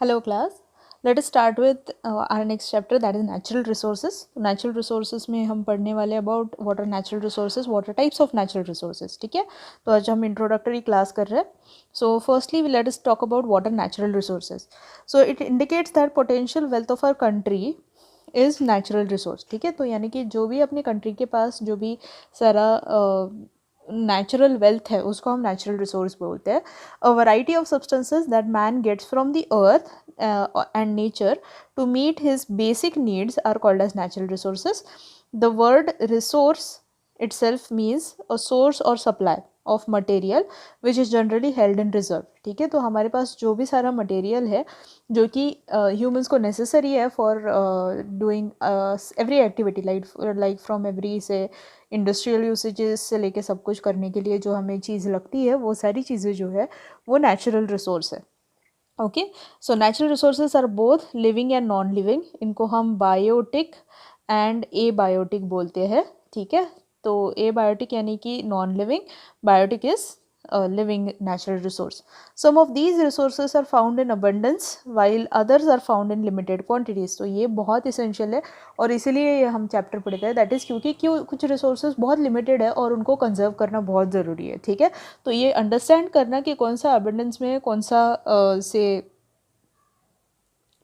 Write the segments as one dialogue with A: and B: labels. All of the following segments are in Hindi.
A: Hello class. Let us start with our next chapter, that is natural resources. Natural resources में हम पढ़ने वाले about what are natural resources, what are types of natural resources. ठीक है, तो आज हम introductory class कर रहे हैं. So firstly let us talk about what are natural resources. So it indicates that potential wealth of our country is natural resource. ठीक है, तो यानी कि जो भी अपनी कंट्री के पास जो भी सारा नेचुरल वेल्थ है उसको हम नेचुरल रिसोर्स बोलते हैं. A variety of substances that man gets from the earth and nature to meet his basic needs are called as natural resources. The word resource itself means a source or supply of material which is generally held in reserve. ठीक है, तो हमारे पास जो भी सारा मटेरियल है जो कि ह्यूमंस को नेसेसरी है for doing every activity like from every से इंडस्ट्रियल यूसेजेस से लेके सब कुछ करने के लिए जो हमें चीज़ लगती है वो सारी चीज़ें जो है वो नेचुरल रिसोर्स है. Okay, so natural resources are both living and non living. इनको हम बायोटिक एंड ए बायोटिक बोलते हैं. ठीक है, तो ए बायोटिक यानी कि non living, biotic is living natural resource. Some of these resources are found in abundance while others are found in limited quantities. तो ये बहुत essential है और इसीलिए हम चैप्टर पढ़ते हैं. दैट इज़ क्योंकि कुछ रिसोर्सेज बहुत लिमिटेड है और उनको कंजर्व करना बहुत ज़रूरी है. ठीक है, तो ये अंडरस्टैंड करना कि कौन सा अबंडेंस में कौन सा से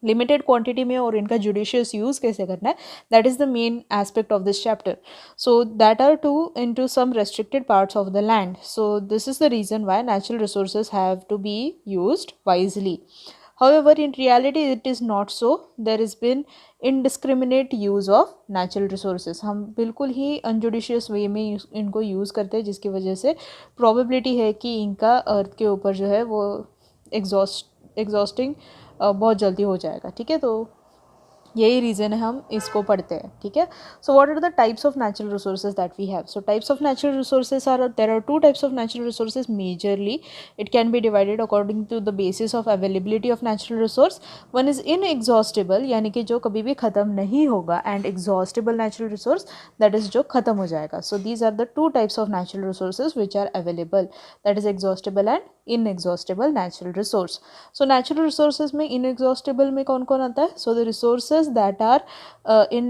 A: लिमिटेड क्वांटिटी में और इनका जुडिशियस यूज़ कैसे करना है, that is the main aspect of this chapter. So that are into some restricted parts of the land. So this is the reason why natural resources have to be used wisely. However, in reality it is not so. There has been indiscriminate use of natural resources. हम बिल्कुल ही अनजुडिशियस वे में इनको यूज़ करते हैं जिसकी वजह से प्रोबेबिलिटी है कि इनका अर्थ के ऊपर जो है वो एग्जॉस्टिंग बहुत जल्दी हो जाएगा. ठीक है, तो यही रीज़न है हम इसको पढ़ते हैं. ठीक है, so what are the types of natural resources that we have. So types of natural resources are, there are two types of natural resources majorly. It can be divided according to the basis of availability of natural resource. One is inexhaustible यानी कि जो कभी भी ख़त्म नहीं होगा, and exhaustible natural resource that is जो ख़त्म हो जाएगा. So these are the two types of natural resources which are available, that is exhaustible and inexhaustible natural resource. So natural resources में इनएग्जॉस्टिबल में कौन कौन आता है. So the resources that are in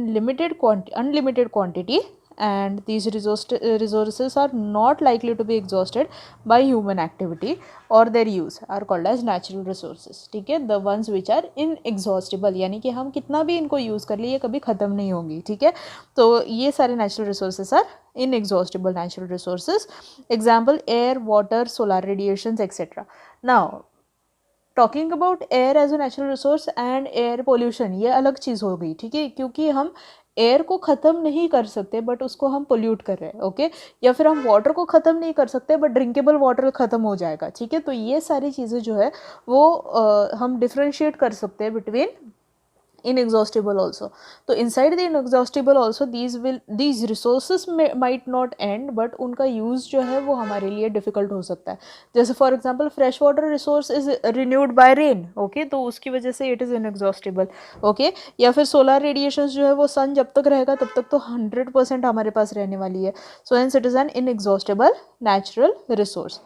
A: unlimited quantity, and these resources are not likely to be exhausted by human activity or their use are called as natural resources. ठीक है, the ones which are inexhaustible यानी कि हम कितना भी इनको यूज़ कर लिए कभी ख़त्म नहीं होंगी. ठीक है, तो ये सारे natural resources are inexhaustible natural resources. Example, air, water, solar radiations, etc. Now talking about air as a natural resource and air pollution, ये अलग चीज़ हो गई. ठीक है, क्योंकि हम एयर को ख़त्म नहीं कर सकते बट उसको हम पोल्यूट कर रहे हैं. ओके, या फिर हम वाटर को ख़त्म नहीं कर सकते बट ड्रिंकेबल वाटर ख़त्म हो जाएगा. ठीक है, तो ये सारी चीज़ें जो है वो हम डिफ्रेंशिएट कर सकते हैं बिटवीन inexhaustible also. तो inside the inexhaustible also these resources might not end but उनका use जो है वो हमारे लिए difficult हो सकता है. जैसे for example fresh water resource is renewed by rain. okay, तो उसकी वजह से it is inexhaustible. okay, या फिर solar radiations जो है वो sun जब तक रहेगा तब तक तो 100% हमारे पास रहने वाली है. so hence it is an inexhaustible natural resource.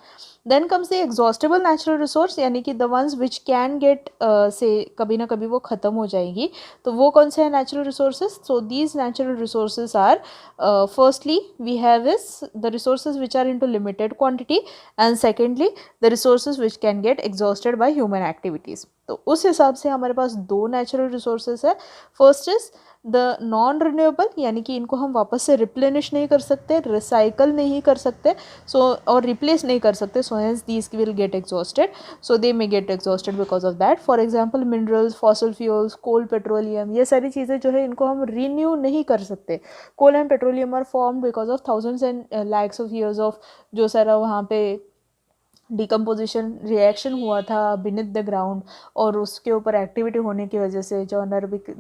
A: Then comes the exhaustible natural resource यानी कि the ones which can get से कभी ना कभी वो ख़त्म हो जाएगी. तो वो कौन से हैं natural resources. so these natural resources are firstly we have is the resources which are into limited quantity, and secondly the resources which can get exhausted by human activities. तो उस हिसाब से हमारे पास दो natural resources है. first is the non renewable यानी कि इनको हम वापस से रिप्लेनिश नहीं कर सकते, रिसाइकल नहीं कर सकते, सो और रिप्लेस नहीं कर सकते. So hence these will get exhausted. So they may get exhausted because of that. For example minerals, fossil fuels, coal, petroleum, ये सारी चीज़ें जो है इनको हम रीन्यू नहीं कर सकते. Coal and petroleum are formed because of thousands and lakhs of years of जो सारा वहाँ पे डिकम्पोजिशन रिएक्शन हुआ था बीनीथ द ग्राउंड, और उसके ऊपर एक्टिविटी होने की वजह से जो अनरबिक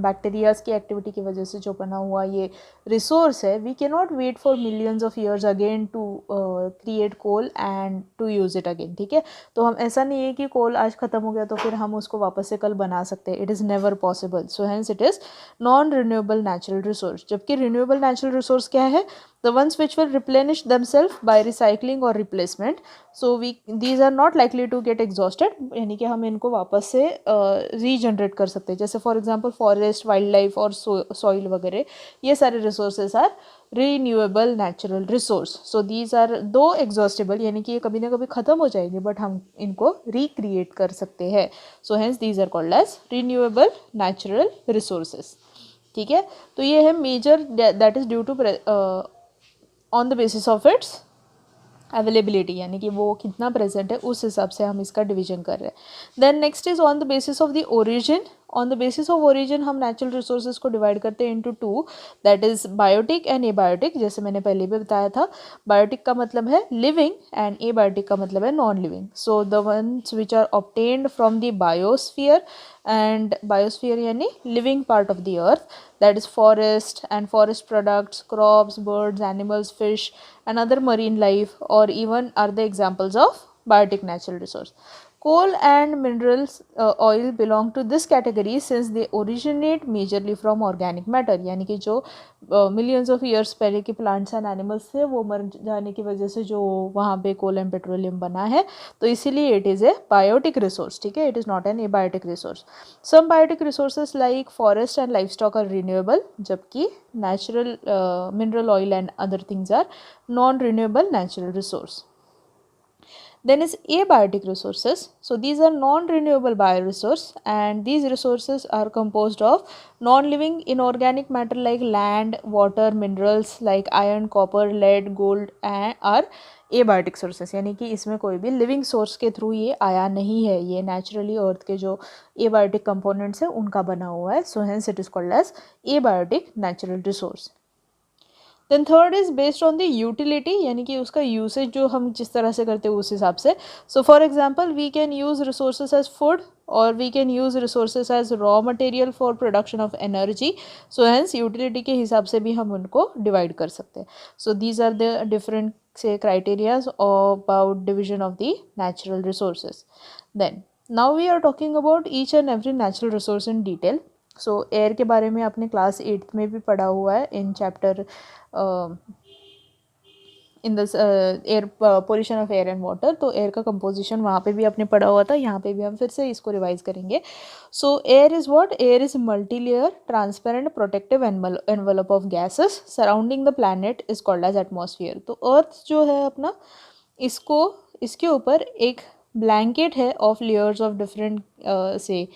A: बैक्टीरियाज की एक्टिविटी की वजह से जो बना हुआ ये रिसोर्स है. We can not wait for millions of years again to create coal and to use it again. ठीक है, तो हम ऐसा नहीं है कि कोल आज ख़त्म हो गया तो फिर हम उसको वापस से कल बना सकते हैं. It is never possible. So hence it is non renewable natural resource. जबकि रिन्यूएबल नेचुरल रिसोर्स क्या है. the ones which will replenish themselves by recycling or replacement. So these are not likely to get exhausted, यानी कि हम इनको वापस से रीजनरेट कर सकते हैं. जैसे for example forest, wildlife और सॉइल वगैरह, ये सारे resources are renewable natural resource. So these are दो एग्जॉस्टेबल, यानी कि ये कभी ना कभी ख़त्म हो जाएंगे बट हम इनको रिक्रिएट कर सकते हैं. So hence these are called as renewable natural resources. ठीक है, तो ये है major that is due to on the basis of its availability, यानी कि वो कितना प्रेजेंट है उस हिसाब से हम इसका डिवीजन कर रहे हैं. Then next is on the basis of the origin. On the basis of origin हम नेचुरल रिसोर्सेज को डिवाइड करते हैं into two, that is biotic and abiotic. जैसे मैंने पहले भी बताया था, बायोटिक का मतलब है लिविंग एंड एबायोटिक का मतलब है non living. So the ones which are obtained from the biosphere, and biosphere यानी living part of the earth, that is forest and forest products, crops, birds, animals, fish and other marine life, or even are the examples of biotic natural resource. Coal and minerals oil belong to this category since they originate majorly from organic matter, यानी कि जो millions of years पहले के plants and animals थे वो मर जाने की वजह से जो वहाँ पे coal and petroleum बना है, तो इसीलिए it is a biotic resource. ठीक है, it is not an abiotic resource. Some biotic resources like forest and livestock are renewable, जबकि natural mineral oil and other things are non-renewable natural resource. Then is abiotic resources. So these are non-renewable bioresource, and these resources are composed of non-living inorganic matter like land, water, minerals like iron, copper, lead, gold and are abiotic sources, यानी कि इसमें कोई भी लिविंग सोर्स के थ्रू ये आया नहीं है, ये नेचुरली अर्थ के जो एबायोटिक कंपोनेंट्स है उनका बना हुआ है. So hence it is called as abiotic natural resource. Then third is based on the utility, यानी कि उसका यूसेज जो हम जिस तरह से करते हैं उस हिसाब से. So for example we can use resources as food, और we can use resources as raw material for production of energy. So hence utility के हिसाब से भी हम उनको डिवाइड कर सकते हैं. So these are the different से criterias about division of the natural resources. Then now we are talking about each and every natural resource in detail. So air के बारे में आपने क्लास 8th में भी पढ़ा हुआ है in chapter in the air pollution of air and water. तो एयर का कंपोजिशन वहाँ पे भी आपने पढ़ा हुआ था, यहाँ पे भी हम फिर से इसको रिवाइज करेंगे. So air is what? Air is multi layer transparent protective envelope of gases surrounding the planet is called as atmosphere. तो अर्थ जो है अपना, इसको इसके ऊपर एक ब्लैंकेट है ऑफ लेयर्स ऑफ डिफरेंट से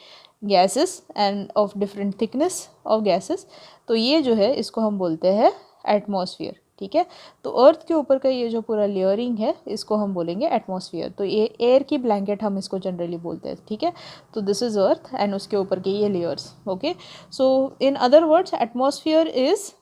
A: gases end of different thickness of gases. तो ये जो है इसको हम बोलते हैं एटमॉस्फेयर. ठीक है, तो अर्थ के ऊपर का ये जो पूरा लेयरिंग है इसको हम बोलेंगे एटमॉस्फेयर. तो ये एयर की ब्लैंकेट हम इसको जनरली बोलते हैं. ठीक है, तो दिस इज अर्थ एंड उसके ऊपर के ये layers. Okay, so in other words atmosphere is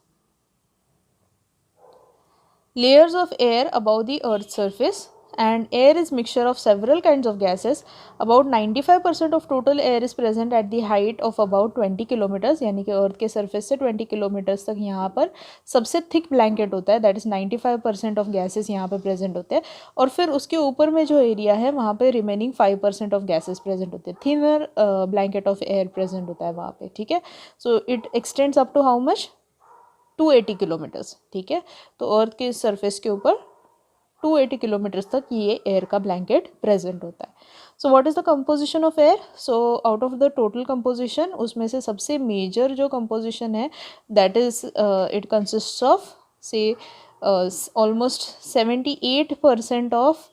A: layers of air above the earth's surface, and air is mixture of several kinds of gases. About 95% of total air is present at the height of about 20 kilometers, यानी कि अर्थ के सरफेस से 20 किलोमीटर्स तक यहाँ पर सबसे थिक ब्लैंकेट होता है, दैट इज़ 95% ऑफ गैसेस यहाँ पर प्रेजेंट होते हैं. और फिर उसके ऊपर में जो एरिया है वहाँ पे रिमेनिंग 5% ऑफ गैसेस प्रेजेंट होते हैं. Thinner blanket of air present होता है वहाँ पे. ठीक है, so it extends up to how much? 280 kilometres. ठीक है, तो अर्थ के सरफेस के ऊपर 280 किलोमीटर्स तक ये एयर का ब्लैंकेट प्रेजेंट होता है. So what is the composition of air? So out of the total composition, उसमें से सबसे मेजर जो कंपोजिशन है that is it consist of से almost 78% of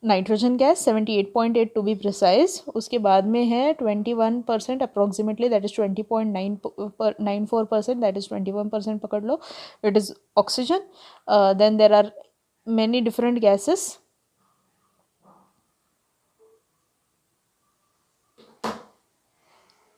A: nitrogen gas, 78.8 to be precise. उसके बाद में है 21% approximately, that is 20.94%, that is 21% पकड़ लो, it is oxygen. Then there are many different gases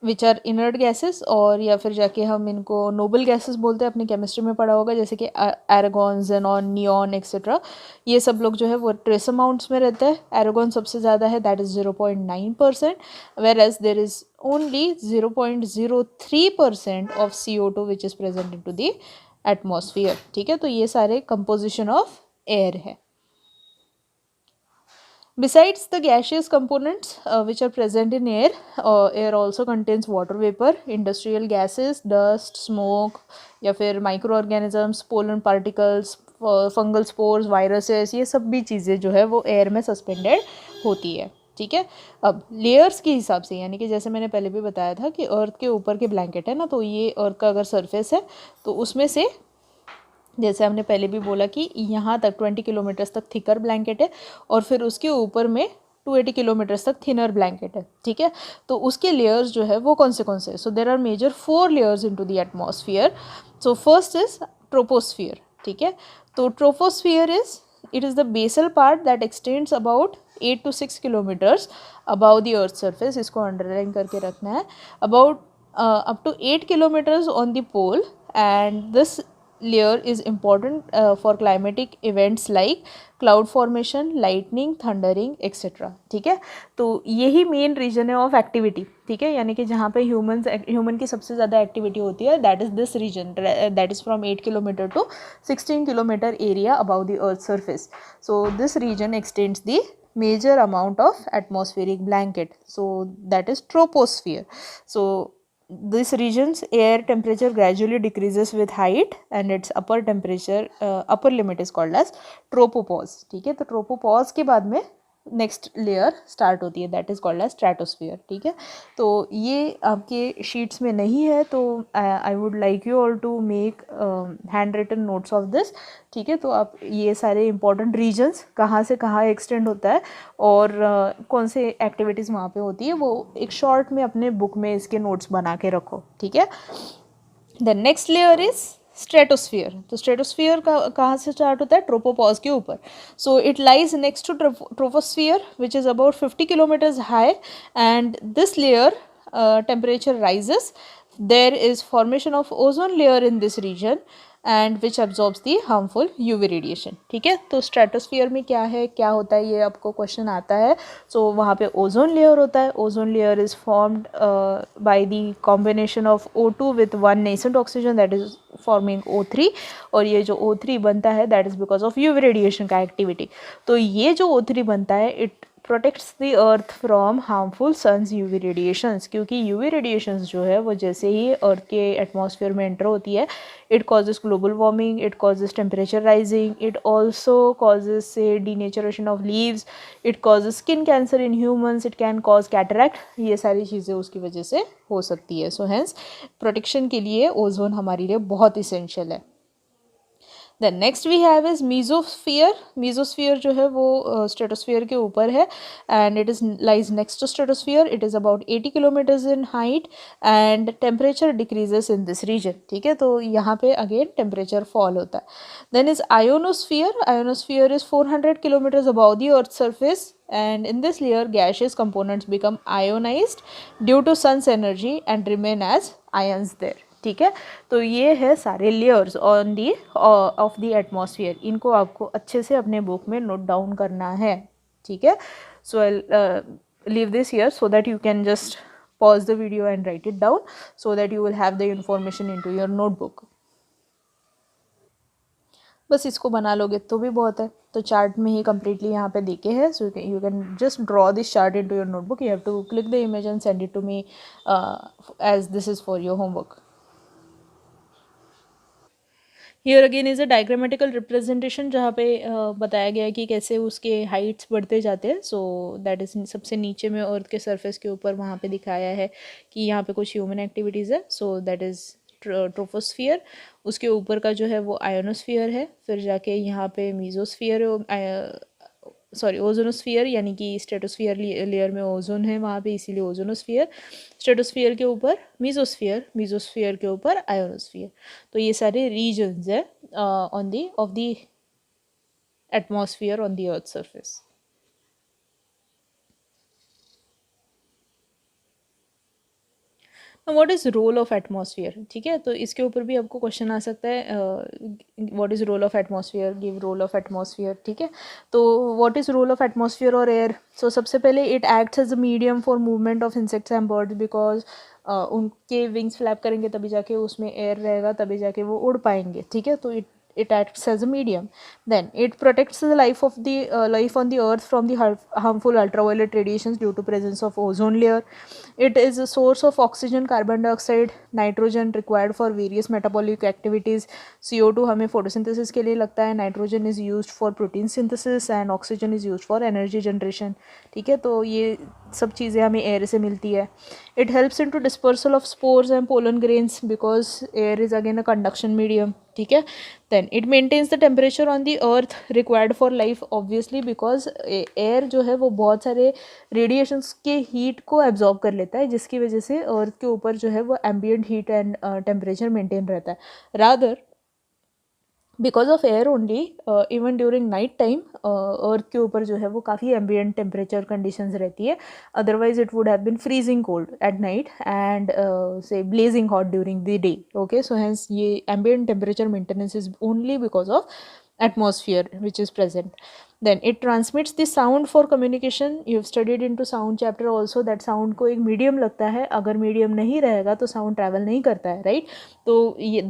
A: which are inert gases, और या फिर जाके हम इनको नोबल गैसेस बोलते हैं, अपने केमिस्ट्री में पढ़ा होगा, जैसे कि एरागॉन, जेनॉन, नियॉन एक्सेट्रा. ये सब लोग जो है वो ट्रेस अमाउंट्स में रहते हैं. एरागॉन सबसे ज़्यादा है, that is 0.9%, whereas there is only 0.03% of CO2 which is present into the atmosphere. ठीक है, तो ये सारे कंपोजिशन ऑफ एयर है. Besides the gaseous components which are present in air, air also contains water vapor, industrial gases, dust, smoke या फिर microorganisms, pollen particles, fungal spores, viruses, ये सब भी चीज़ें जो है वो एयर में सस्पेंडेड होती है. ठीक है. अब लेयर्स के हिसाब से, यानी कि जैसे मैंने पहले भी बताया था कि अर्थ के ऊपर के ब्लैंकेट है ना, तो ये अर्थ का अगर सरफेस है तो उसमें से, जैसे हमने पहले भी बोला कि यहाँ तक 20 किलोमीटर्स तक थिकर ब्लैंकेट है और फिर उसके ऊपर में 280 किलोमीटर्स तक थिनर ब्लैंकेट है. ठीक है. तो उसके लेयर्स जो है वो कौन से. So there are major 4 layers into the atmosphere. So first is troposphere. ठीक है. तो troposphere it is the basal part that extends about 8 to 6 kilometres above the earth surface. इसको अंडरलाइन करके रखना है. About up to 8 kilometers on the pole, and this layer is important for climatic events like cloud formation, lightning, thundering, etc. ठीक है. तो यही मेन रीजन है ऑफ एक्टिविटी. ठीक है. यानी कि जहाँ पे ह्यूमन की सबसे ज़्यादा एक्टिविटी होती है, that is this region, that is from 8 kilometre to 16 kilometre area above the earth surface. So this region extends the major amount of atmospheric blanket. So that is troposphere. So this region's air temperature gradually decreases with height and its upper limit is called as tropopause. ठीक है. तो tropopause के बाद में नेक्स्ट लेयर स्टार्ट होती है, that is called as stratosphere. ठीक है. तो ये आपके शीट्स में नहीं है, तो I would like you all to make handwritten notes of this. ठीक है. तो आप ये सारे इंपॉर्टेंट रीजन्स कहाँ से कहाँ एक्सटेंड होता है और कौन से एक्टिविटीज़ वहाँ पे होती है, वो एक शॉर्ट में अपने बुक में इसके नोट्स बना के रखो. ठीक है. The next layer is stratosphere. तो स्ट्रेटोस्फियर का कहाँ से स्टार्ट होता है, ट्रोपोपॉज के ऊपर. So it lies next to troposphere which is about 50 kilometres high, and this layer temperature rises. There is formation of ozone layer in this region and which absorbs the harmful UV radiation. ठीक है. तो स्ट्रेटोस्फियर में क्या है, क्या होता है, ये आपको क्वेश्चन आता है. सो वहाँ पे ओजोन लेयर होता है. Ozone layer is formed by the combination of O2 with one nascent oxygen, that is forming O3. और ये जो O3 बनता है that is because of UV radiation का एक्टिविटी. तो ये जो O3 बनता है it protects the earth from harmful sun's UV radiations. क्योंकि यूवी रेडिएशंस जो है वो जैसे ही अर्थ के एटमॉस्फेयर में एंटर होती है, it causes global warming, it causes temperature rising, it also causes से denaturation of leaves, it causes skin cancer in humans, it can cause cataract. ये सारी चीज़ें उसकी वजह से हो सकती है. सो हेंस प्रोटेक्शन के लिए ओजोन हमारे लिए बहुत इसेंशियल है. Then next we have is mesosphere. Mesosphere जो है वो स्ट्रेटोस्फियर के ऊपर है and it is lies next to stratosphere. It is about 80 kilometres in height and temperature decreases in this region. ठीक है. तो यहाँ पे अगेन टेम्परेचर फॉल होता है. Then is ionosphere. Ionosphere is 400 kilometres above the earth surface, and in this layer gaseous components become ionized due to sun's energy and remain as ions there. ठीक है. तो ये है सारे layers on the of the atmosphere. इनको आपको अच्छे से अपने बुक में नोट डाउन करना है. ठीक है. So I leave this here so that you can just pause the video and write it down so that you will have the information into your notebook. बस इसको बना लोगे तो भी बहुत है. तो चार्ट में ही कम्प्लीटली यहाँ पे देखे हैं. So you can just draw this chart into your notebook. You have to click the image and send it to me as this is for your homework. Here again is a diagrammatical representation जहाँ पे बताया गया है कि कैसे उसके हाइट्स बढ़ते जाते हैं. सो दैट इज़ सबसे नीचे में अर्थ के सरफेस के ऊपर वहाँ पे दिखाया है कि यहाँ पे कुछ ह्यूमन एक्टिविटीज़ है. So that is troposphere. उसके ऊपर का जो है वो आयोनोस्फियर है. फिर जाके यहाँ पे मीजोस्फियर, ओजोनोस्फियर, यानी कि स्ट्रेटोस्फियर लेयर में ओजोन है वहाँ पे, इसीलिए ओजोनोस्फियर. स्ट्रेटोस्फियर के ऊपर मीजोस्फियर, मीजोस्फियर के ऊपर आयोनोस्फियर. तो ये सारे रीजन्स है on the of the atmosphere on the earth surface. What is role of atmosphere. ठीक है. तो इसके ऊपर भी आपको क्वेश्चन आ सकता है. What is role of atmosphere, give role of atmosphere. ठीक है. तो what is role of atmosphere और एयर. सो सबसे पहले it acts as a medium for movement of insects and birds, because उनके विंग्स फ्लैप करेंगे तभी जाके उसमें एयर रहेगा, तभी जाके वो उड़ पाएंगे. ठीक है. तो it acts as a medium. Then it protects the life of the life on the earth from the harmful ultraviolet radiations due to presence of ozone layer. It is a source of oxygen, carbon dioxide, nitrogen required for various metabolic activities. CO2 हमें photosynthesis के लिए लगता है, nitrogen is used for protein synthesis and oxygen is used for energy generation. ठीक है, तो ये सब चीज़ें हमें एयर से मिलती है. It helps into dispersal of spores and pollen grains because air is again a conduction medium. ठीक है. Then it maintains the temperature on the earth required for life obviously because air जो है वो बहुत सारे radiations के heat को absorb कर लेता है, जिसकी वजह से earth के ऊपर जो है वो ambient heat and temperature maintain रहता है. Rather because of air only even during night time earth के ऊपर जो है वो काफ़ी एम्बियंट टेम्परेचर कंडीशंस रहती है. Otherwise it would have been freezing cold at night and से blazing hot during the day. Okay, so hence ये ambient temperature maintenance is only because of atmosphere which is present. Then it transmits the sound for communication. You have studied into sound chapter also that sound को एक medium लगता है. अगर medium नहीं रहेगा तो sound travel नहीं करता है, right? तो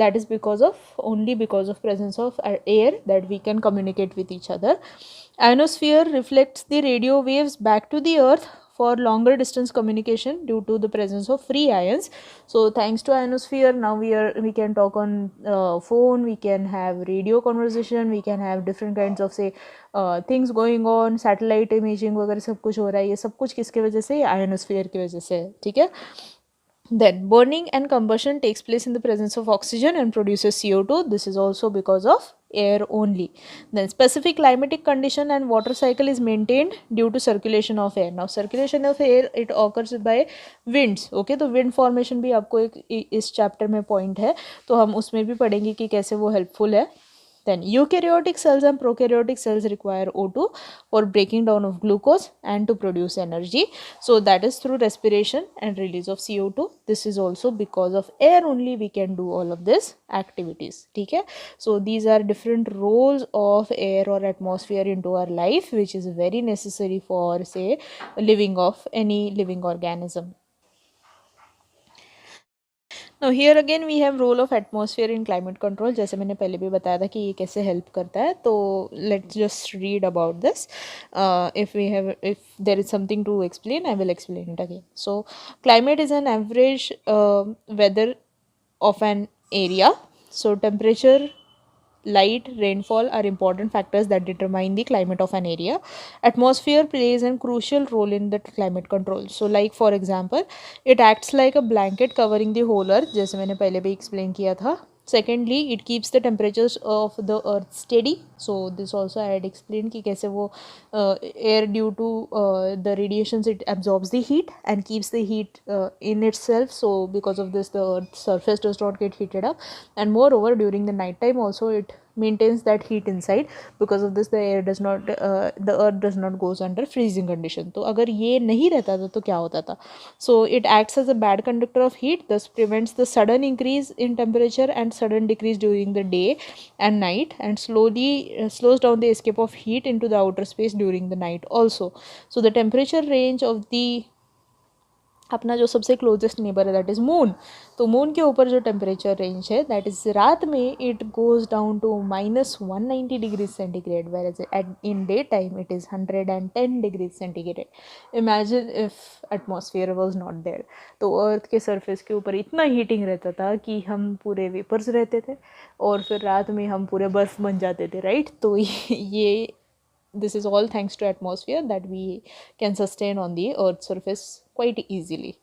A: that is because of only because of presence of air that we can communicate with each other. Ionosphere reflects the radio waves back to the earth for longer distance communication due to the presence of free ions. So thanks to ionosphere now we can talk on phone, we can have radio conversation, we can have different kinds of say things going on, satellite imaging वगैरह सब कुछ हो रहा है. ये सब कुछ किसके वजह से? ionosphere की वजह से. ठीक है. Then burning and combustion takes place in the presence of oxygen and produces CO2. This is also because of air only. Then specific climatic condition and water cycle is maintained due to circulation of air. Now circulation of air it occurs by winds. Okay, तो wind formation भी आपको एक इस चैप्टर में पॉइंट है, तो हम उसमें भी पढ़ेंगे कि कैसे वो हेल्पफुल है. Then eukaryotic cells and prokaryotic cells require O2 for breaking down of glucose and to produce energy. So that is through respiration and release of CO2. This is also because of air only we can do all of these activities. ठीक है. So these are different roles of air or atmosphere into our life which is very necessary for say living of any living organism. Now here again we have role of atmosphere in climate control. जैसे मैंने पहले भी बताया था कि ये कैसे help करता है, तो let's just read about this. If there is something to explain, I will explain it again. So climate is an average weather of an area. So temperature, light, rainfall are important factors that determine the climate of an area. Atmosphere plays a crucial role in the climate control. So like for example, it acts like a blanket covering the whole earth, जैसे मैंने पहले भी explain किया था. Secondly, it keeps the temperatures of the earth steady. So this also I had explained कि कैसे वो air due to the radiations it absorbs the heat and keeps the heat in itself. So because of this the earth's surface does not get heated up, and moreover during the night time also it maintains that heat inside. Because of this the air does not the earth does not goes under freezing condition. तो अगर ये नहीं रहता था तो क्या होता था? So it acts as a bad conductor of heat, thus prevents the sudden increase in temperature and sudden decrease during the day and night, and slowly slows down the escape of heat into the outer space during the night also. So the temperature range of the अपना जो सबसे क्लोजेस्ट नेबर है दैट इज़ मून. तो मून के ऊपर जो टेम्परेचर रेंज है दैट इज़ रात में it goes down to -190 degrees centigrade, whereas in daytime it is 110 degrees centigrade. Imagine if atmosphere was not there. तो अर्थ के सरफेस के ऊपर इतना हीटिंग रहता था कि हम पूरे वेपर्स रहते थे और फिर रात में हम पूरे बर्फ़ बन जाते थे, राइट. तो ये this is all thanks to atmosphere that we can sustain on the earth's surface quite easily.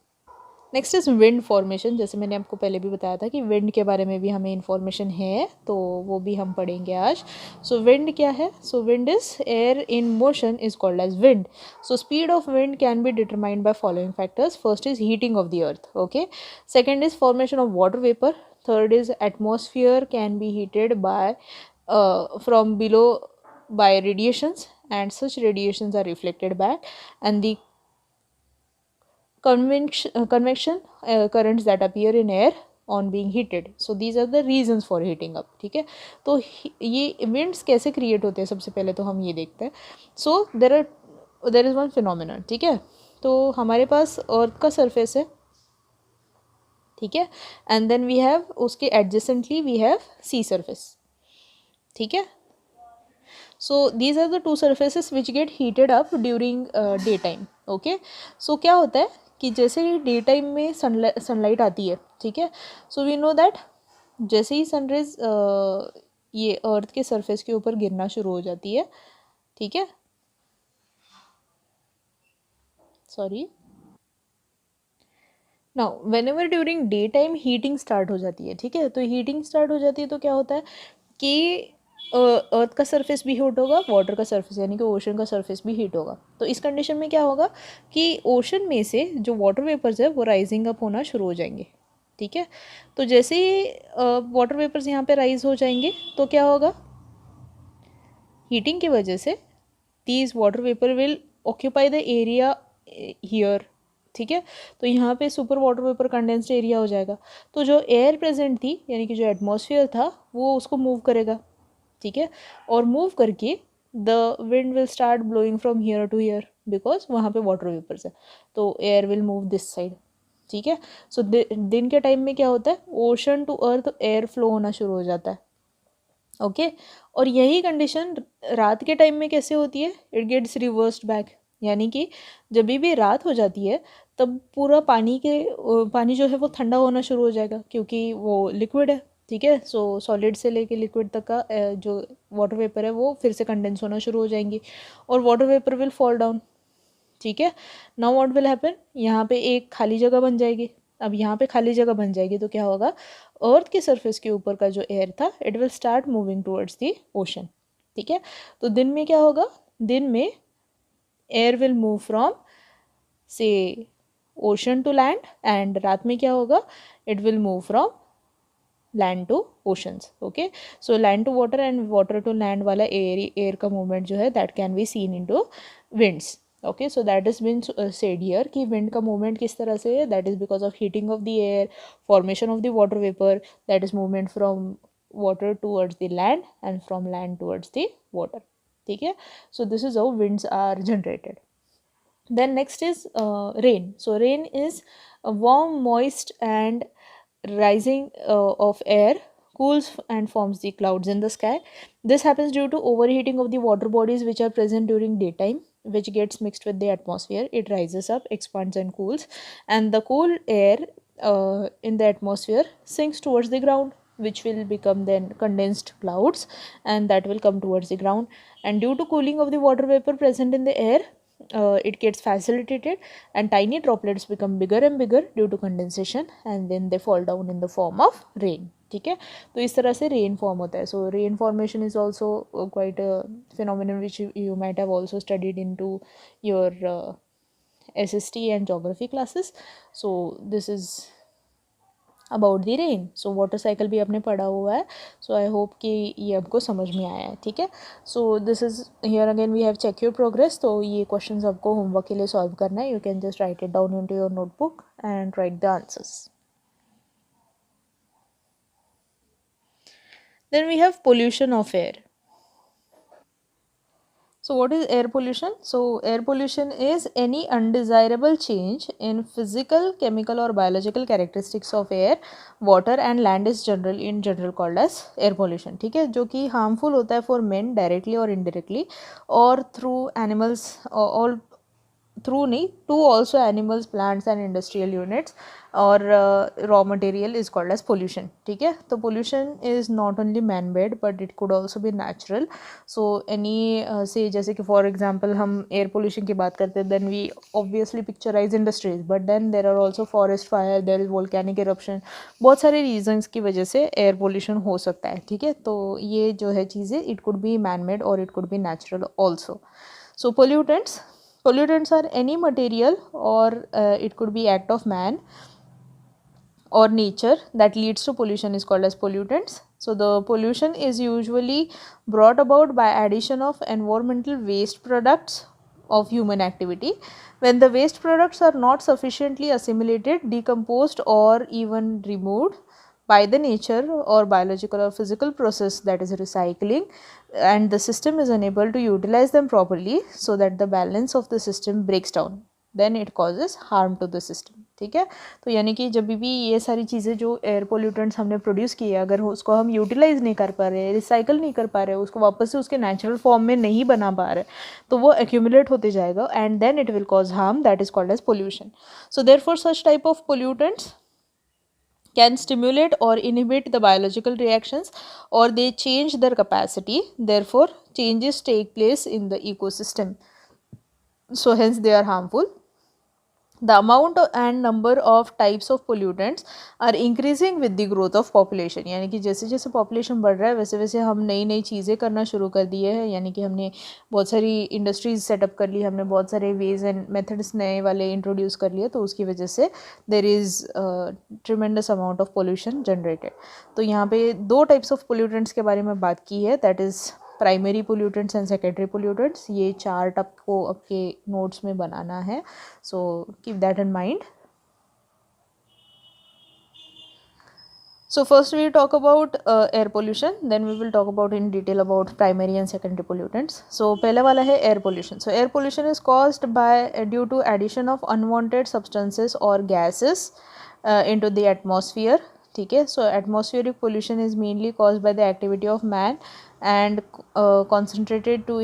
A: Next is wind formation. जैसे मैंने आपको पहले भी बताया था कि विंड के बारे में भी हमें इन्फॉर्मेशन है, तो वो भी हम पढ़ेंगे आज. सो विंड क्या है? So wind is air in motion is called as wind. So speed of wind can be determined by following factors. First is heating of the earth. Okay. Second is formation of water vapour. Third is atmosphere can be heated by from below by radiations, and such radiations are reflected back, and the convection currents that appear in air on being heated. So these are the reasons for heating up. ठीक है. तो ये winds कैसे create होते हैं सबसे पहले तो हम ये देखते हैं. So there is one phenomenon. ठीक है. तो हमारे पास अर्थ का सरफेस है, ठीक है, and then we have उसके adjacently we have sea surface. ठीक है. So these are the two surfaces which get heated up during daytime. Okay. So क्या होता है कि जैसे ही डे टाइम में सनलाइट आती है, ठीक है, सो वी नो दैट जैसे ही सनरेज ये अर्थ के सरफेस के ऊपर गिरना शुरू हो जाती है, ठीक है, sorry, now when ever during day time heating start हो जाती है, ठीक है, तो हीटिंग स्टार्ट हो जाती है तो क्या होता है कि अर्थ का सरफेस भी हीट होगा, वाटर का सरफेस यानी कि ओशन का सरफेस भी हीट होगा. तो इस कंडीशन में क्या होगा कि ओशन में से जो वाटर वेपर्स है वो राइजिंग अप होना शुरू हो जाएंगे, ठीक है. तो जैसे ही वाटर वेपर्स यहाँ पे राइज हो जाएंगे तो क्या होगा, हीटिंग की वजह से these water vapour will occupy the area here, ठीक है. तो यहाँ पे super water vapour condensed area हो जाएगा. तो जो एयर प्रेजेंट थी यानी कि जो एटमॉस्फेयर था वो उसको मूव करेगा, ठीक है, और मूव करके the wind will start blowing from here to here because वहाँ पे वाटर वेपर्स है, तो air will move this side, ठीक है. सो दिन के टाइम में क्या होता है, ocean to earth air flow होना शुरू हो जाता है. ओके. और यही कंडीशन रात के टाइम में कैसे होती है, इट गेट्स रिवर्स्ड बैक, यानी कि जब भी रात हो जाती है तब पूरा पानी जो है वो ठंडा होना शुरू हो जाएगा क्योंकि वो लिक्विड है, ठीक है. सो सॉलिड से लेके लिक्विड तक का जो वाटर वेपर है वो फिर से कंडेंस होना शुरू हो जाएंगी और water vapour will fall down, ठीक है. नाउ व्हाट विल हैपन, यहाँ पे एक खाली जगह बन जाएगी. अब यहाँ पे खाली जगह बन जाएगी तो क्या होगा, अर्थ के सरफेस के ऊपर का जो एयर था it will start moving towards the ocean, ठीक है. तो दिन में क्या होगा, दिन में एयर विल मूव फ्रॉम से ओशन टू लैंड एंड रात में क्या होगा, it will move from land to oceans. Okay. So land to water and water to land वाला एयर का मूवमेंट जो है that can be seen in two winds. Okay. So that is been said here कि विंड का मूवमेंट किस तरह से है, that is because of heating of the air, formation of the water vapour, that is movement from water towards the land and from land towards the water, ठीक है. So this is how winds are generated. Then next is rain. So rain is a warm, moist and rising of air cools and forms the clouds in the sky. This happens due to overheating of the water bodies which are present during daytime, which gets mixed with the atmosphere. It rises up, expands and cools, and the cool air in the atmosphere sinks towards the ground, which will become then condensed clouds, and that will come towards the ground. And due to cooling of the water vapor present in the air, it gets facilitated and tiny droplets become bigger and bigger due to condensation and then they fall down in the form of rain, ठीक है. तो इस तरह से रेन फॉर्म होता है. सो rain formation is also quite phenomenon which you might have also studied into your SST and geography classes. So this is about the rain. So water cycle भी आपने पढ़ा हुआ है. सो आई होप कि ये आपको समझ में आया है, ठीक है. So this is here again we have check your progress. तो ये क्वेश्चंस आपको होमवर्क के लिए सॉल्व करना है. You can just right it down into your notebook and right the answers. Then we have pollution of air. So what is air pollution? So air pollution is any undesirable change in physical, chemical or biological characteristics of air, water and land is general called as air pollution. ठीक है, जो कि harmful होता है for men directly or indirectly or through animals or through नहीं to also animals, plants and industrial units और raw material is called as pollution, ठीक है. तो pollution is not only man made but it could also be natural. So any से जैसे कि फॉर एग्जांपल हम एयर पोल्यूशन की बात करते हैं then we obviously picturise industries but then there are also forest fire, there is volcanic eruption. बहुत सारे रीजन्स की वजह से एयर पोल्यूशन हो सकता है, ठीक है. तो ये जो है चीज़ें it could be man made और it could be natural also. So pollutants are any material or it could be act of man or nature that leads to pollution is called as pollutants. So the pollution is usually brought about by addition of environmental waste products of human activity. When the waste products are not sufficiently assimilated, decomposed or even removed by the nature or biological or physical process, that is recycling, and the system is unable to utilize them properly so that the balance of the system breaks down, then it causes harm to the system. ठीक है। तो यानी कि जब भी ये सारी चीज़ें जो एयर पोल्यूटेंट्स हमने प्रोड्यूस किए, अगर उसको हम यूटिलाइज नहीं कर पा रहे, रिसाइकल नहीं कर पा रहे, उसको वापस से उसके नेचुरल फॉर्म में नहीं बना पा रहे, तो वो एक्यूमुलेट होते जाएगा and then it will cause harm, that is called as pollution. So therefore such type of pollutants can stimulate or inhibit the biological reactions, or they change their capacity, therefore changes take place in the ecosystem, so hence they are harmful. The amount and number of types of pollutants are increasing with the growth of population. यानी कि जैसे जैसे population बढ़ रहा है वैसे वैसे हम नई नई चीज़ें करना शुरू कर दिए हैं, यानी कि हमने बहुत सारी इंडस्ट्रीज सेटअप कर ली, हमने बहुत सारे वेज एंड मेथड्स नए वाले इंट्रोड्यूस कर लिए, तो उसकी वजह से there is tremendous amount of pollution generated. तो यहाँ पे दो टाइप्स ऑफ पोल्यूटेंट्स के बारे में बात की है, that is primary pollutants and secondary pollutants. ये चार्ट आपको आपके नोट्स में बनाना है, so keep that in mind. So first we talk about air pollution, then we will talk about in detail about primary and secondary pollutants. So पहला वाला है air pollution. So air pollution is caused by due to addition of unwanted substances or gases into the atmosphere. ठीक है. So atmospheric pollution is mainly caused by the activity of man and concentrated to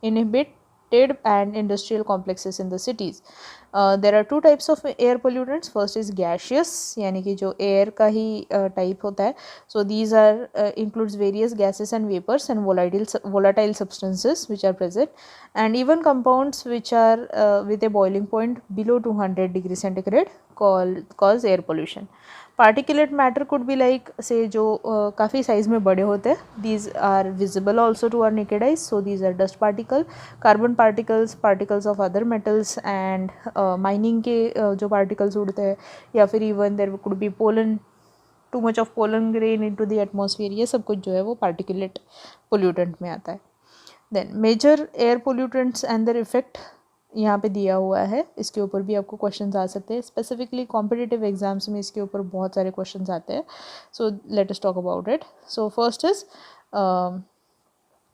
A: inhibited and industrial complexes in the cities. There are two types of air pollutants. First is gaseous, यानी कि जो air का ही type होता है. So these are includes various gases and vapors and volatile substances which are present, and even compounds which are with a boiling point below 200 degree centigrade cause air pollution. Particulate matter could be like say जो काफ़ी साइज़ में बड़े होते हैं, these are visible also to our naked eyes. So these are dust particle, carbon particles, particles of other metals and mining के जो particles उड़ते हैं, या फिर even there could be pollen, too much of pollen grain into the atmosphere. ये सब कुछ जो है वो particulate pollutant में आता है. Then major air pollutants and their effect यहाँ पे दिया हुआ है, इसके ऊपर भी आपको क्वेश्चंस आ सकते हैं. स्पेसिफिकली कॉम्पिटिटिव एग्जाम्स में इसके ऊपर बहुत सारे क्वेश्चंस आते हैं. So let us talk about it. So first is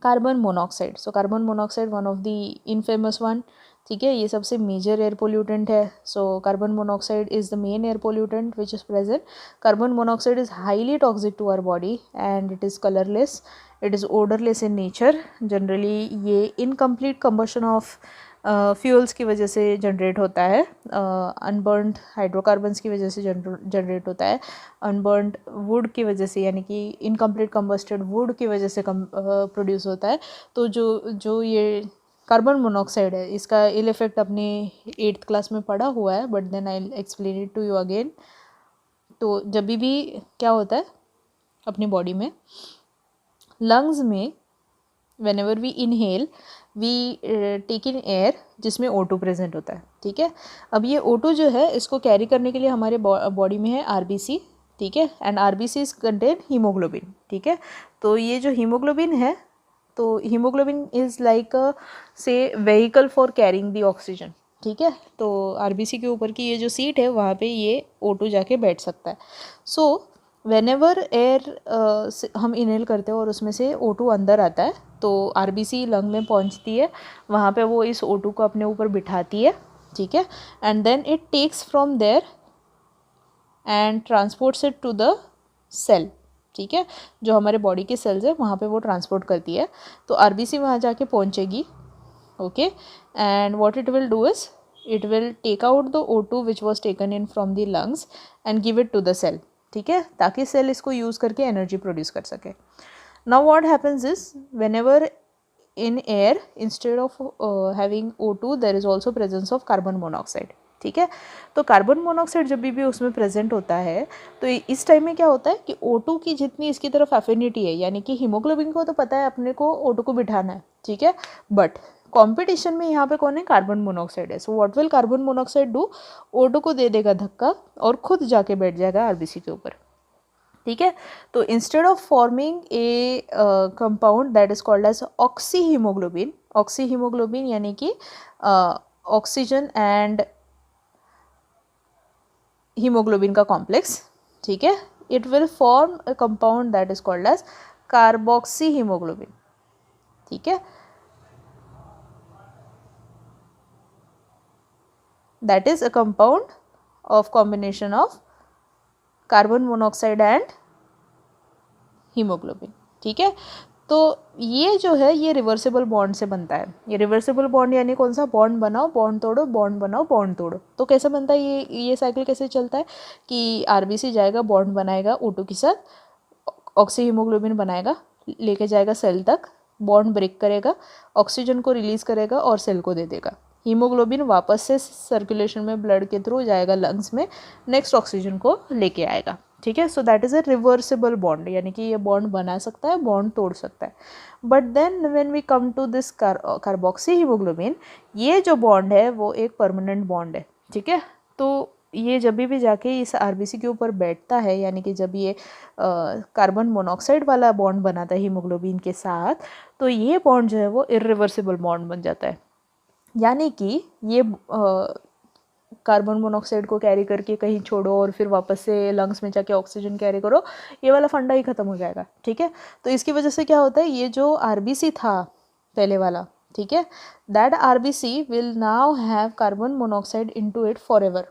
A: carbon monoxide. So carbon monoxide one of the infamous one. ठीक है, ये सबसे मेजर एयर पोल्यूटेंट है. So carbon monoxide is the main air pollutant which is present. Carbon monoxide is highly toxic to our body and it is colourless, it is odourless in nature. Generally ये इनकम्प्लीट कंबशन ऑफ फ्यूल्स की वजह से जनरेट होता है, अनबर्नड हाइड्रोकार्बन्स की वजह से जनरेट होता है, अनबर्नड वुड की वजह से, यानी कि इनकम्प्लीट कंबस्टेड वुड की वजह से प्रोड्यूस होता है. तो जो ये कार्बन मोनोऑक्साइड है, इसका इल इफेक्ट अपने 8th क्लास में पढ़ा हुआ है, but then I explain it to you again. तो जब भी क्या होता है अपनी बॉडी में, लंग्स में whenever we inhale we take in air जिसमें O2 प्रेजेंट होता है. ठीक है, अब ये O2 जो है इसको कैरी करने के लिए हमारे बॉडी में है RBC. ठीक है, and RBC is contain haemoglobin. ठीक है, तो ये जो हीमोग्लोबिन है, तो हीमोग्लोबिन इज़ लाइक से vehicle for carrying the oxygen. ठीक है, तो RBC के ऊपर की ये जो सीट है वहाँ पे ये O2 जाके बैठ सकता है. सो वेनेवर एयर हम इनहेल करते हैं और उसमें से O2 अंदर आता है, तो RBC लंग में पहुंचती है, वहाँ पे वो इस O2 को अपने ऊपर बिठाती है. ठीक है, and then it takes from there and transports it to the cell. ठीक है, जो हमारे बॉडी के सेल्स है वहाँ पे वो ट्रांसपोर्ट करती है. तो RBC वहाँ जाके पहुँचेगी. Okay, and what it will do is it will take out the O2 which was taken in from the lungs and give it to the cell. ठीक है, ताकि सेल इसको यूज़ करके एनर्जी प्रोड्यूस कर सके. Now what happens is whenever in air instead of having O2 there is also presence of carbon monoxide. ठीक है, तो कार्बन मोनोऑक्साइड जब भी उसमें प्रेजेंट होता है तो इस टाइम में क्या होता है कि O2 की जितनी इसकी तरफ एफिनिटी है, यानी कि हीमोग्लोबिन को तो पता है अपने को O2 को बिठाना है. ठीक है, बट कंपटीशन में यहाँ पे कौन है, कार्बन मोनोऑक्साइड है. So what will carbon monoxide do, O2 को दे देगा धक्का और खुद जाके बैठ जाएगा RBC के ऊपर. ठीक है, तो instead of forming a compound that is called as oxyhaemoglobin यानी कि ऑक्सीजन एंड हीमोग्लोबिन का कॉम्प्लेक्स. ठीक है, it will form a compound that is called as carboxyhaemoglobin. ठीक है, that is a compound of combination of carbon monoxide and haemoglobin. ठीक है, तो ये जो है ये रिवर्सिबल बॉन्ड से बनता है। ये रिवर्सिबल बॉन्ड यानी कौन सा, बॉन्ड बनाओ बॉन्ड तोड़ो, बॉन्ड बनाओ बॉन्ड तोड़ो। तो कैसे बनता है ये साइकिल कैसे चलता है कि आरबीसी जाएगा, बॉन्ड बनाएगा O2 के साथ, ऑक्सी हीमोग्लोबिन बनाएगा, लेके जाएगा सेल तक, बॉन्ड ब्रेक करेगा, ऑक्सीजन को रिलीज करेगा और सेल को दे देगा। हीमोग्लोबिन वापस से सर्कुलेशन में ब्लड के थ्रू जाएगा लंग्स में, नेक्स्ट ऑक्सीजन को लेके आएगा। ठीक है, so that is a reversible bond, यानी कि ये बॉन्ड बना सकता है, बॉन्ड तोड़ सकता है। But then when we come to this carboxyhaemoglobin, ये जो बॉन्ड है वो एक परमानेंट बॉन्ड है। ठीक है, तो ये जब भी जाके इस आरबीसी के ऊपर बैठता है, यानी कि जब ये कार्बन मोनोऑक्साइड वाला बॉन्ड बनाता है हीमोग्लोबिन के साथ, तो ये बॉन्ड जो है वो इर्रिवर्सिबल बॉन्ड बन जाता है। यानी कि ये कार्बन मोनोऑक्साइड को कैरी करके कहीं छोड़ो और फिर वापस से लंग्स में जाके ऑक्सीजन कैरी करो, ये वाला फंडा ही ख़त्म हो जाएगा। ठीक है, तो इसकी वजह से क्या होता है, ये जो आरबीसी था पहले वाला, ठीक है, that RBC will now have carbon monoxide into it for ever.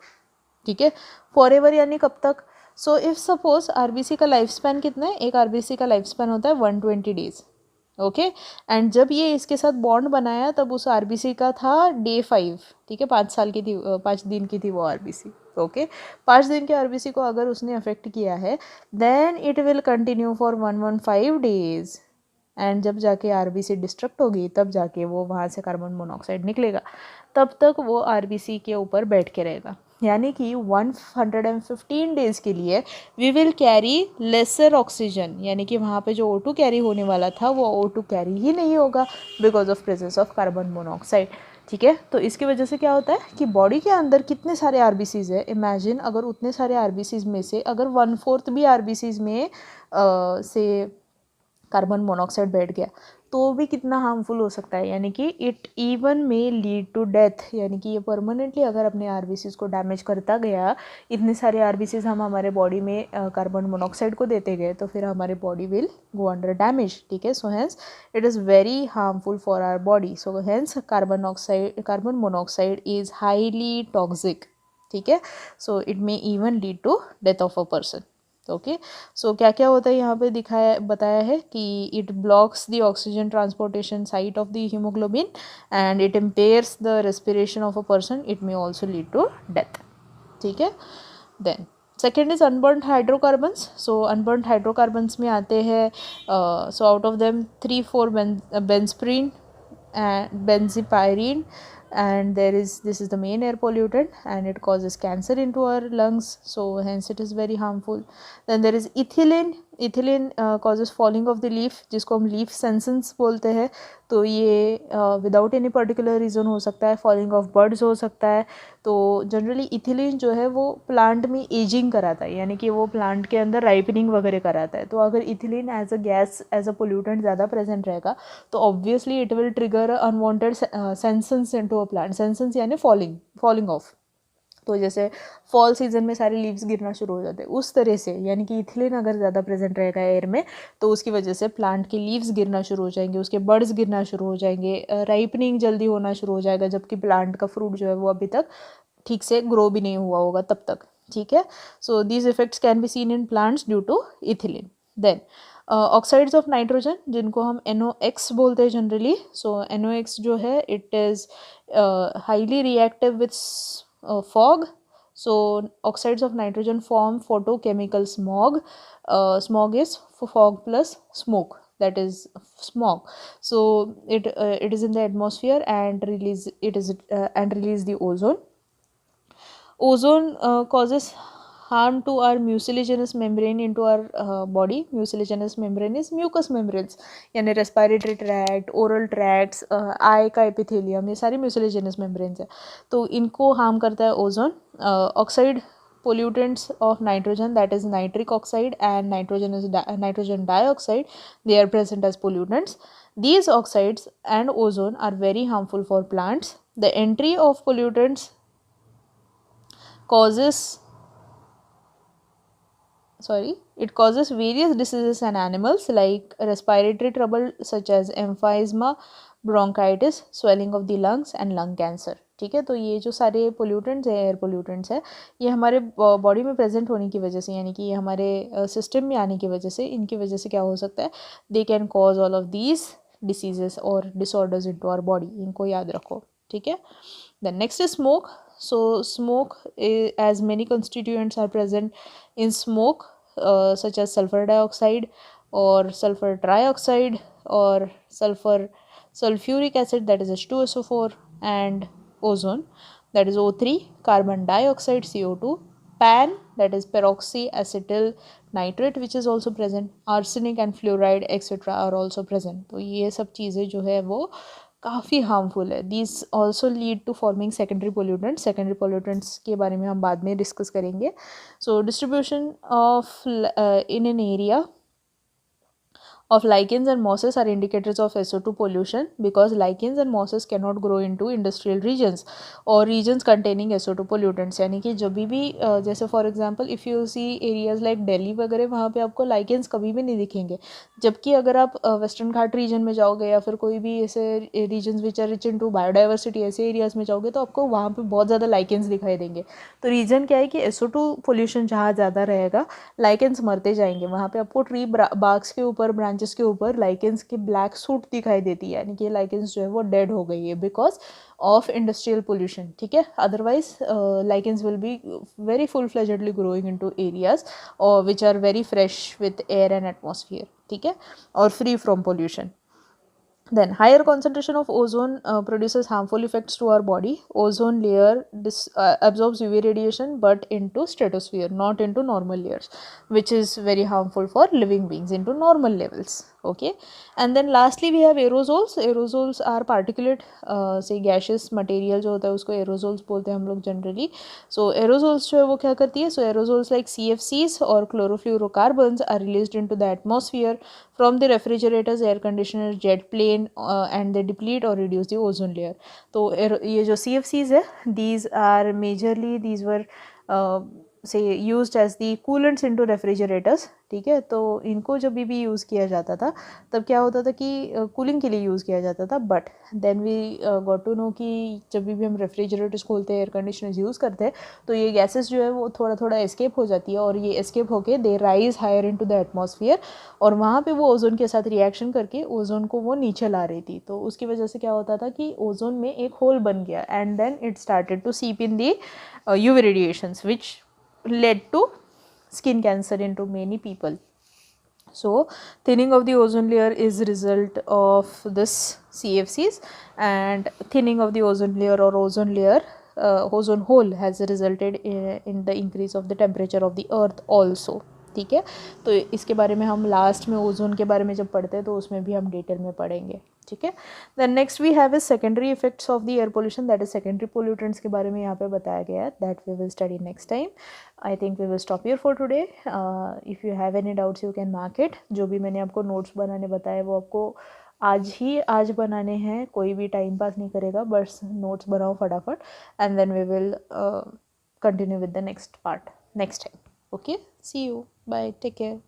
A: ठीक है, फॉर एवर यानी कब तक, सो इफ़ सपोज आरबीसी का लाइफ स्पैन कितना है, एक आरबीसी का लाइफ स्पैन होता है 120 डेज। ओके, एंड जब ये इसके साथ बॉन्ड बनाया तब उस आरबीसी का था डे 5। ठीक है, 5 साल की थी, 5 दिन की थी वो आरबीसी। ओके, 5 दिन के आरबीसी को अगर उसने अफेक्ट किया है, then it will continue for 115 days, and जब जाके आरबीसी डिस्ट्रक्ट होगी तब जाके वो वहाँ से कार्बन मोनोऑक्साइड निकलेगा, तब तक वो आरबीसी के ऊपर बैठ के रहेगा। यानी कि 115 डेज़ के लिए we will carry lesser oxygen, यानी कि वहाँ पे जो O2 कैरी होने वाला था वो O2 कैरी ही नहीं होगा because of presence of carbon monoxide. ठीक है, तो इसकी वजह से क्या होता है कि बॉडी के अंदर कितने सारे आरबीसीज है, इमेजिन अगर उतने सारे आरबीसीज में से अगर 1/4 भी आरबीसीज में से कार्बन मोनोऑक्साइड बैठ गया तो भी कितना हार्मफुल हो सकता है, यानी कि इट इवन में लीड टू डेथ। यानी कि ये परमानेंटली अगर अपने आरबीसीज को डैमेज करता गया, इतने सारे आरबीसीज हम हमारे बॉडी में कार्बन मोनोऑक्साइड को देते गए, तो फिर हमारे body will go under damage. ठीक है, so hence it is very harmful for our body. So hence carbon monoxide is highly toxic. ठीक है, so it may even lead to death of a person. Okay, so क्या क्या होता है यहाँ पे बताया है कि it blocks the oxygen transportation site of the haemoglobin and it impairs the respiration of a person, it may also lead to death. ठीक है, then second is unburned hydrocarbons. So unburned hydrocarbons में आते हैं, so out of them 3-4 benzpyrene and benzpyrene, and this is the main air pollutant and it causes cancer into our lungs, so hence it is very harmful. Then there is ethylene causes falling of the leaf, जिसको हम लीफ सेंसेंस बोलते हैं। तो ये विदाउट एनी पर्टिकुलर रीज़न हो सकता है, फॉलिंग ऑफ बर्ड्स हो सकता है। तो जनरली इथिलीन जो है वो प्लांट में एजिंग कराता है, यानी कि वो प्लांट के अंदर राइपनिंग वगैरह कराता है। तो अगर ethylene as a gas, as a pollutant ज़्यादा प्रेजेंट रहेगा तो obviously it will trigger unwanted senescence into a plant. Senescence यानी फॉलिंग ऑफ, तो जैसे फॉल सीजन में सारे लीव्स गिरना शुरू हो जाते हैं उस तरह से, यानी कि इथिलीन अगर ज़्यादा प्रेजेंट रहेगा एयर में तो उसकी वजह से प्लांट के लीव्स गिरना शुरू हो जाएंगे, उसके बर्ड्स गिरना शुरू हो जाएंगे, राइपनिंग जल्दी होना शुरू हो जाएगा, जबकि प्लांट का फ्रूट जो है वो अभी तक ठीक से ग्रो भी नहीं हुआ होगा तब तक। ठीक है, so these effects can be seen in plants due to ethylene. Then oxides of nitrogen, जिनको हम NOx बोलते हैं जनरली। सो NOx जो है it is highly reactive with fog. So oxides of nitrogen form photochemical smog. Smog is fog plus smoke, that is smog. So it is in the atmosphere and release the ozone. Ozone causes harm to our mucilaginous membrane into our body. Mucilaginous membrane is mucous membranes, यानी रेस्पिरेटरी ट्रैक्ट, ओरल ट्रैक्ट्स, आई का एपिथेलियम, ये सारी म्यूसिलेजिनस मेम्ब्रेन्स है, तो इनको हार्म करता है ozone. Oxide pollutants of nitrogen, that is nitric oxide and nitrogen dioxide, they are present as pollutants. These oxides and ozone are very harmful for plants. The entry of pollutants causes various diseases in animals like respiratory trouble such as emphysema, bronchitis, swelling of the lungs and lung cancer. ठीक है। तो ये जो सारे पोल्यूटेंट्स है, एयर पोल्यूटेंट्स है, ये हमारे बॉडी में प्रेजेंट होने की वजह से, यानी कि ये हमारे सिस्टम में आने की वजह से, इनकी वजह से क्या हो सकता है, they can cause all of these diseases और डिसऑर्डर्स इनटू आवर बॉडी। इनको याद रखो, ठीक है। Then next is smoke. So smoke, as many constituents are present in smoke, such as sulfur dioxide or sulfur trioxide or sulfuric acid, that is H2SO4, and ozone, that is O3, carbon dioxide CO2, pan, that is peroxyacetyl nitrate, which is also present, arsenic and fluoride etc are also present। तो ये सब चीज़ें जो है वो काफ़ी हार्मफुल है। These also lead to forming secondary pollutants. Secondary pollutants के बारे में हम बाद में डिस्कस करेंगे। So distribution of in an area of lichens and mosses are indicators of SO2 pollution, because lichens and mosses cannot grow into industrial regions or regions containing SO2 pollutants। यानी कि जब भी जैसे for example if you see areas like Delhi वगैरह, वहाँ पे आपको लाइकेंस कभी भी नहीं दिखेंगे। जबकि अगर आप वेस्टर्न घाट रीजन में जाओगे या फिर कोई भी ऐसे reasons which are rich in to biodiversity, ऐसे एरियाज़ में जाओगे तो आपको वहाँ पे बहुत ज़्यादा लाइकेंस दिखाई देंगे। तो रीज़न क्या है कि SO2 पोल्यूशन जहाँ ज़्यादा रहेगा, लाइकेंस मरते जाएंगे। वहाँ पे आपको ट्री बार्क्स के ऊपर, ब्रांचेस के ऊपर लाइकेंस की ब्लैक सूट दिखाई देती है, यानी कि लाइकेंस जो है वो डेड हो गई है बिकॉज ऑफ इंडस्ट्रियल पोल्यूशन, ठीक है। Otherwise lichens will be very full fledgedly growing into areas और which are very fresh with air and atmosphere, ठीक है, और free from pollution. Then higher concentration of ozone produces harmful effects to our body. Ozone layer absorbs UV radiation but into stratosphere, not into normal layers, which is very harmful for living beings into normal levels, okay। And then lastly we have aerosols। aerosols are particulate say gaseous material जो होता है उसको aerosols बोलते हैं हम लोग generally। so aerosols जो है वो क्या करती है, so aerosols like CFCs और chlorofluorocarbons are released into the atmosphere from the refrigerators, air conditioner, jet plane, and they deplete or reduce the ozone layer। तो ये जो CFCs है, these are majorly, these were say used as the coolants into refrigerators, ठीक है। तो इनको जब भी यूज़ किया जाता था तब क्या होता था कि कूलिंग के लिए यूज़ किया जाता था, but then we got to know कि जब भी हम रेफ्रिजरेटर्स खोलते हैं, एयर कंडीशनर्स यूज़ करते हैं, तो ये गैसेस जो है वो थोड़ा थोड़ा एस्केप हो जाती है और ये एस्केप होके they rise higher into the atmosphere और वहाँ पे वो ओजोन के साथ रिएक्शन करके ओजोन को वो नीचे ला रही थी। तो उसकी वजह से क्या होता था कि ओजोन में एक होल बन गया and then it started to seep in the UV radiations which led to skin cancer into many people। so thinning of the ozone layer is result of this CFCs, and thinning of the ozone layer or ozone layer ozone hole has resulted in the increase of the temperature of the earth also, ठीक है। तो इसके बारे में हम लास्ट में ओजोन के बारे में जब पढ़ते हैं तो उसमें भी हम डिटेल में पढ़ेंगे, ठीक है। Then next we have is secondary effects of the air pollution, that is secondary pollutants के बारे में यहाँ पे बताया गया है, that we will study next time. I think we will stop here for today. If you have any doubts you can mark it. जो भी मैंने आपको नोट्स बनाने बताए वो आपको आज बनाने हैं, कोई भी टाइम पास नहीं करेगा, बस नोट्स बनाओ फटाफट and then we will continue with the next part next time. Okay, see you, bye, take care.